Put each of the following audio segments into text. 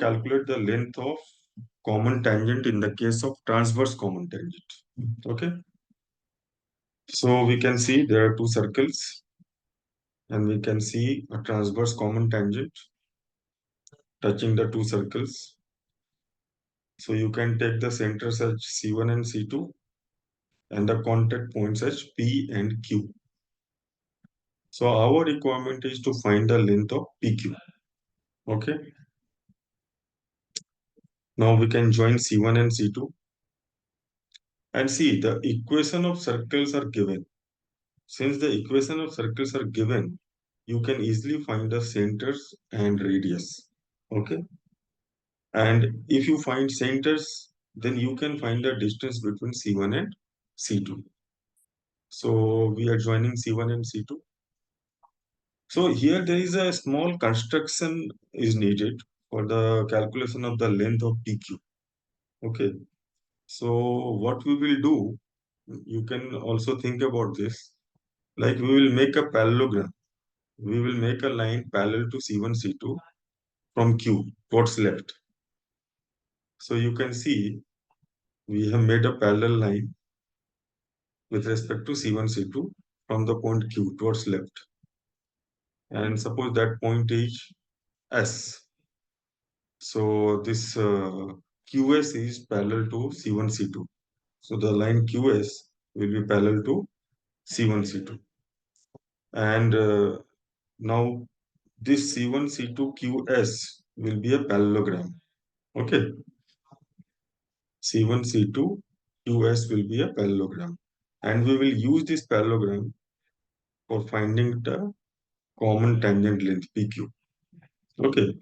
calculate the length of common tangent in the case of transverse common tangent. Okay. So we can see there are two circles and we can see a transverse common tangent touching the two circles. So you can take the centers as C1 and C2 and the contact points as P and Q. So our requirement is to find the length of PQ. Okay. Now we can join C1 and C2 and see the equation of circles are given. Since the equation of circles are given, you can easily find the centers and radius. Okay. And if you find centers, then you can find the distance between C1 and C2. So we are joining C1 and C2. So here there is a small construction is needed for the calculation of the length of PQ. Okay. So what we will do, you can also think about this. Like we will make a parallelogram. We will make a line parallel to C1, C2 from Q towards left. So you can see we have made a parallel line with respect to C1, C2 from the point Q towards left. And suppose that point is S. So this QS is parallel to C1, C2. So the line QS will be parallel to C1, C2. And now this C1, C2, QS will be a parallelogram. Okay. C1, C2, QS will be a parallelogram. And we will use this parallelogram for finding the common tangent length PQ. Okay.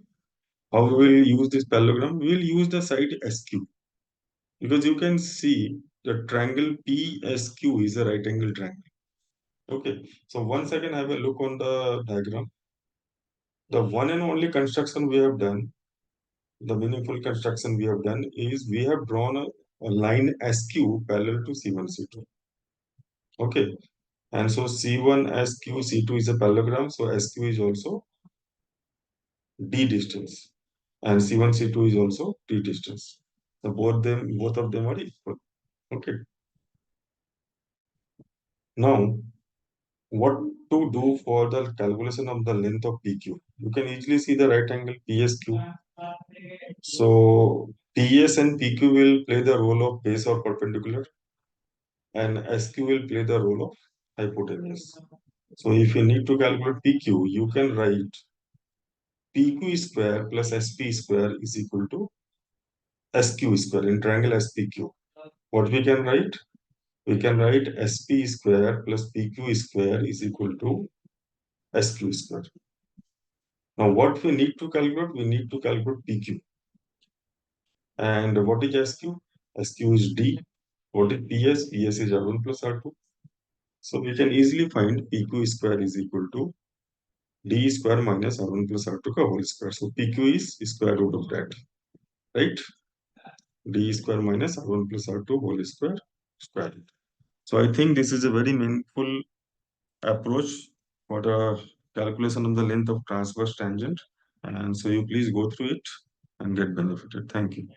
How we will use this parallelogram? We will use the side SQ. Because you can see the triangle PSQ is a right angle triangle. Okay. So once again have a look on the diagram. The one and only construction we have done, the meaningful construction we have done is we have drawn a line SQ parallel to C1, C2. Okay. And so C1, SQ, C2 is a parallelogram. So SQ is also D distance. And C1, C2 is also D distance. So both of them are equal. Okay. Now, what to do for the calculation of the length of PQ? You can easily see the right angle PSQ. So PS and PQ will play the role of base or perpendicular, and SQ will play the role of hypotenuse. So if you need to calculate PQ, you can write PQ square plus SP square is equal to SQ square in triangle SPQ. What we can write? We can write SP square plus PQ square is equal to SQ square. Now what we need to calculate? We need to calculate PQ. And what is SQ? SQ is D. What is PS? PS is R1 plus R2. So we can easily find PQ square is equal to D square minus R1 plus R2 ka whole square. So PQ is square root of that, right? D square minus R1 plus R2 whole square square root. So I think this is a very meaningful approach for the calculation of the length of transverse tangent. And so you please go through it and get benefited. Thank you.